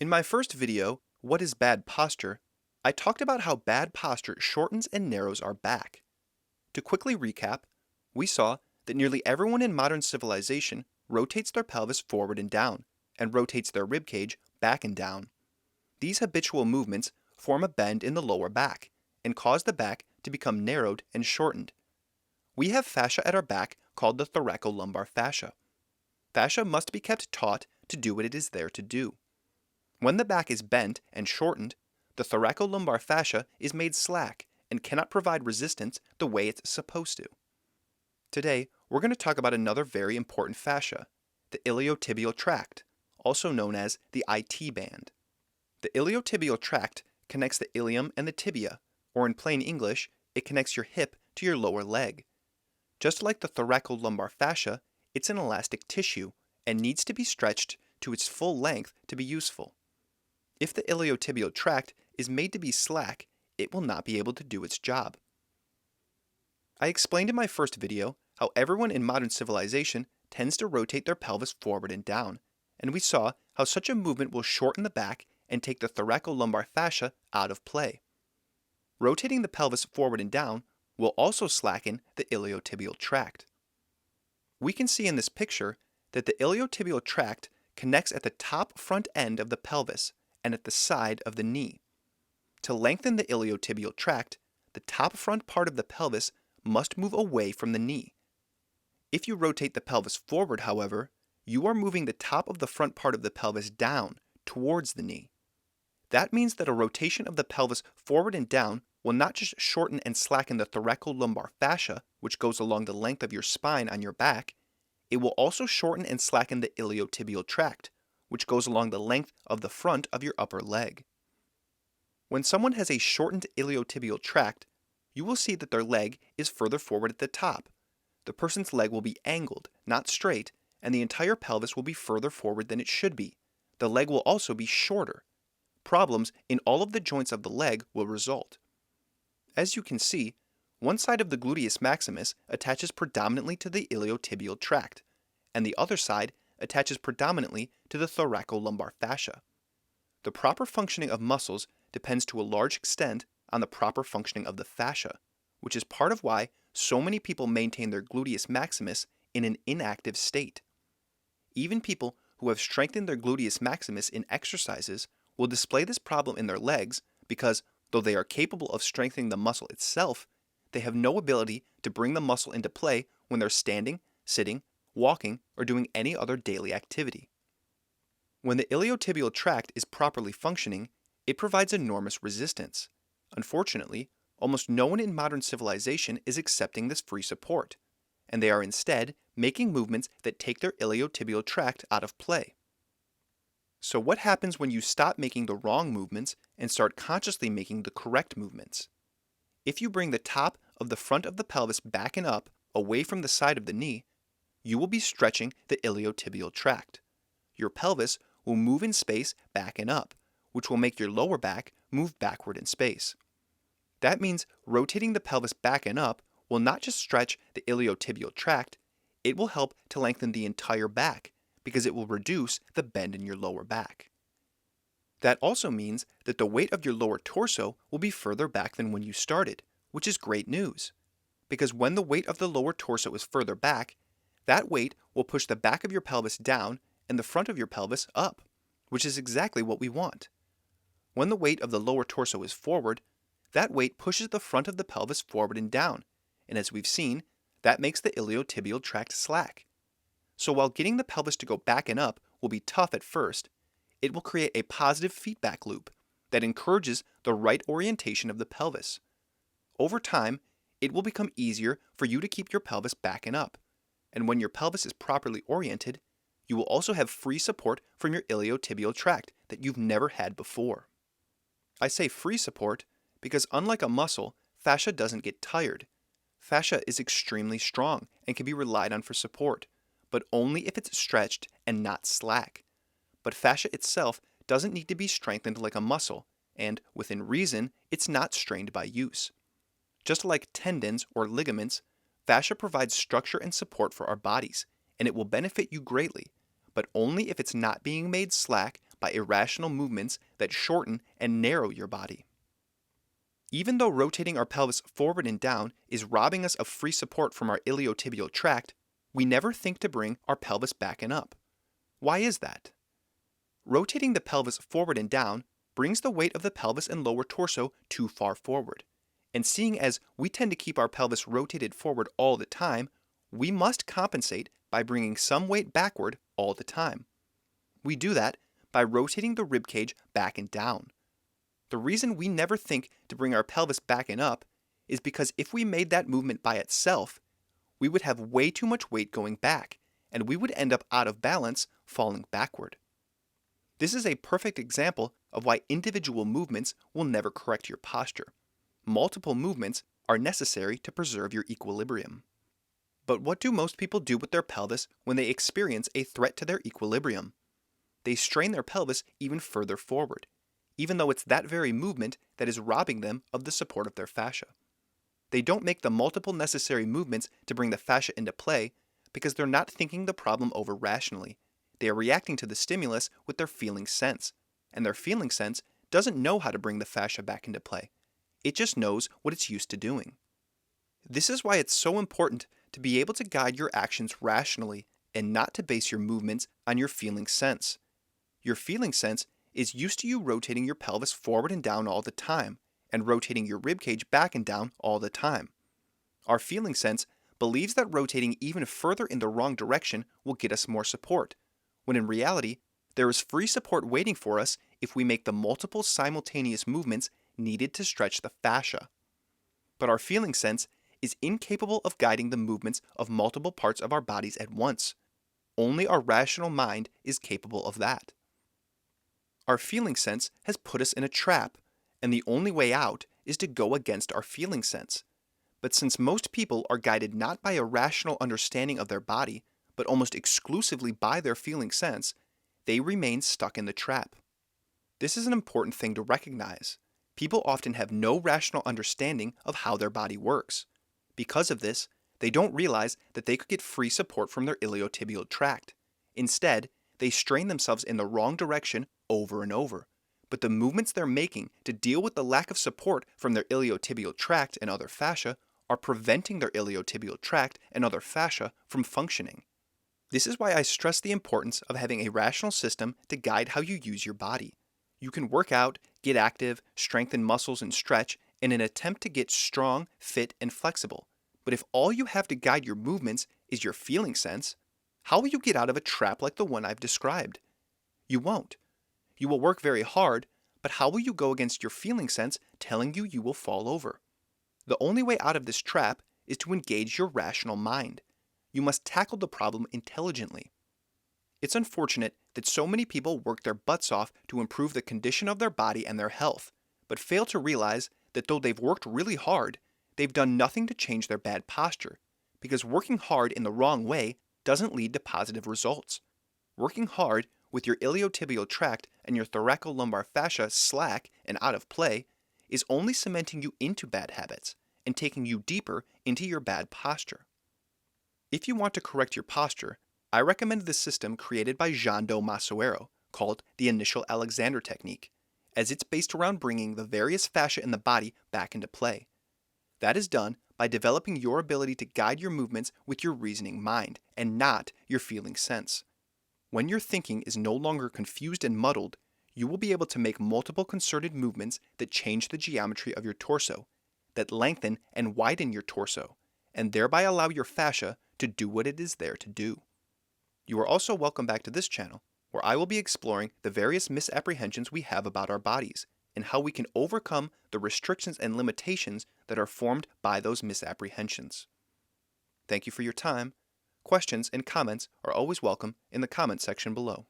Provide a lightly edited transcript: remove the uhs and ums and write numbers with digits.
In my first video, What is Bad Posture?, I talked about how bad posture shortens and narrows our back. To quickly recap, we saw that nearly everyone in modern civilization rotates their pelvis forward and down, and rotates their ribcage back and down. These habitual movements form a bend in the lower back, and cause the back to become narrowed and shortened. We have fascia at our back called the thoracolumbar fascia. Fascia must be kept taut to do what it is there to do. When the back is bent and shortened, the thoracolumbar fascia is made slack and cannot provide resistance the way it's supposed to. Today, we're going to talk about another very important fascia, the iliotibial tract, also known as the IT band. The iliotibial tract connects the ilium and the tibia, or in plain English, it connects your hip to your lower leg. Just like the thoracolumbar fascia, it's an elastic tissue and needs to be stretched to its full length to be useful. If the iliotibial tract is made to be slack, it will not be able to do its job. I explained in my first video how everyone in modern civilization tends to rotate their pelvis forward and down, and we saw how such a movement will shorten the back and take the thoracolumbar fascia out of play. Rotating the pelvis forward and down will also slacken the iliotibial tract. We can see in this picture that the iliotibial tract connects at the top front end of the pelvis and at the side of the knee. To lengthen the iliotibial tract, the top front part of the pelvis must move away from the knee. If you rotate the pelvis forward, however, you are moving the top of the front part of the pelvis down towards the knee. That means that a rotation of the pelvis forward and down will not just shorten and slacken the thoracolumbar fascia, which goes along the length of your spine on your back, it will also shorten and slacken the iliotibial tract, which goes along the length of the front of your upper leg. When someone has a shortened iliotibial tract, you will see that their leg is further forward at the top. The person's leg will be angled, not straight, and the entire pelvis will be further forward than it should be. The leg will also be shorter. Problems in all of the joints of the leg will result. As you can see, one side of the gluteus maximus attaches predominantly to the iliotibial tract, and the other side attaches predominantly to the thoracolumbar fascia. The proper functioning of muscles depends to a large extent on the proper functioning of the fascia, which is part of why so many people maintain their gluteus maximus in an inactive state. Even people who have strengthened their gluteus maximus in exercises will display this problem in their legs because, though they are capable of strengthening the muscle itself, they have no ability to bring the muscle into play when they're standing, sitting, walking, or doing any other daily activity. When the iliotibial tract is properly functioning, it provides enormous resistance. Unfortunately, almost no one in modern civilization is accepting this free support, and they are instead making movements that take their iliotibial tract out of play. So what happens when you stop making the wrong movements and start consciously making the correct movements? If you bring the top of the front of the pelvis back and up, away from the side of the knee, you will be stretching the iliotibial tract. Your pelvis will move in space back and up, which will make your lower back move backward in space. That means rotating the pelvis back and up will not just stretch the iliotibial tract, it will help to lengthen the entire back, because it will reduce the bend in your lower back. That also means that the weight of your lower torso will be further back than when you started, which is great news. Because when the weight of the lower torso is further back, that weight will push the back of your pelvis down and the front of your pelvis up, which is exactly what we want. When the weight of the lower torso is forward, that weight pushes the front of the pelvis forward and down, and as we've seen, that makes the iliotibial tract slack. So while getting the pelvis to go back and up will be tough at first, it will create a positive feedback loop that encourages the right orientation of the pelvis. Over time, it will become easier for you to keep your pelvis back and up, and when your pelvis is properly oriented, you will also have free support from your iliotibial tract that you've never had before. I say free support because unlike a muscle, fascia doesn't get tired. Fascia is extremely strong and can be relied on for support, but only if it's stretched and not slack. But fascia itself doesn't need to be strengthened like a muscle, and within reason, it's not strained by use. Just like tendons or ligaments, fascia provides structure and support for our bodies, and it will benefit you greatly, but only if it's not being made slack by irrational movements that shorten and narrow your body. Even though rotating our pelvis forward and down is robbing us of free support from our iliotibial tract, we never think to bring our pelvis back and up. Why is that? Rotating the pelvis forward and down brings the weight of the pelvis and lower torso too far forward. And seeing as we tend to keep our pelvis rotated forward all the time, we must compensate by bringing some weight backward all the time. We do that by rotating the ribcage back and down. The reason we never think to bring our pelvis back and up is because if we made that movement by itself, we would have way too much weight going back, and we would end up out of balance, falling backward. This is a perfect example of why individual movements will never correct your posture. Multiple movements are necessary to preserve your equilibrium. But what do most people do with their pelvis when they experience a threat to their equilibrium? They strain their pelvis even further forward, even though it's that very movement that is robbing them of the support of their fascia. They don't make the multiple necessary movements to bring the fascia into play because they're not thinking the problem over rationally. They are reacting to the stimulus with their feeling sense, and their feeling sense doesn't know how to bring the fascia back into play. It just knows what it's used to doing. This is why it's so important to be able to guide your actions rationally and not to base your movements on your feeling sense. Your feeling sense is used to you rotating your pelvis forward and down all the time, and rotating your ribcage back and down all the time. Our feeling sense believes that rotating even further in the wrong direction will get us more support, when in reality, there is free support waiting for us if we make the multiple simultaneous movements needed to stretch the fascia. But our feeling sense is incapable of guiding the movements of multiple parts of our bodies at once. Only our rational mind is capable of that. Our feeling sense has put us in a trap, and the only way out is to go against our feeling sense. But since most people are guided not by a rational understanding of their body, but almost exclusively by their feeling sense, they remain stuck in the trap. This is an important thing to recognize. People often have no rational understanding of how their body works. Because of this, they don't realize that they could get free support from their iliotibial tract. Instead, they strain themselves in the wrong direction over and over. But the movements they're making to deal with the lack of support from their iliotibial tract and other fascia are preventing their iliotibial tract and other fascia from functioning. This is why I stress the importance of having a rational system to guide how you use your body. You can work out, get active, strengthen muscles, and stretch in an attempt to get strong, fit, and flexible. But if all you have to guide your movements is your feeling sense, how will you get out of a trap like the one I've described? You won't. You will work very hard, but how will you go against your feeling sense telling you will fall over? The only way out of this trap is to engage your rational mind. You must tackle the problem intelligently. It's unfortunate that so many people work their butts off to improve the condition of their body and their health, but fail to realize that though they've worked really hard, they've done nothing to change their bad posture, because working hard in the wrong way doesn't lead to positive results. Working hard with your iliotibial tract and your thoracolumbar fascia slack and out of play is only cementing you into bad habits and taking you deeper into your bad posture. If you want to correct your posture, I recommend the system created by Masoero called the Initial Alexander Technique, as it's based around bringing the various fascia in the body back into play. That is done by developing your ability to guide your movements with your reasoning mind and not your feeling sense. When your thinking is no longer confused and muddled, you will be able to make multiple concerted movements that change the geometry of your torso, that lengthen and widen your torso, and thereby allow your fascia to do what it is there to do. You are also welcome back to this channel, where I will be exploring the various misapprehensions we have about our bodies, and how we can overcome the restrictions and limitations that are formed by those misapprehensions. Thank you for your time. Questions and comments are always welcome in the comment section below.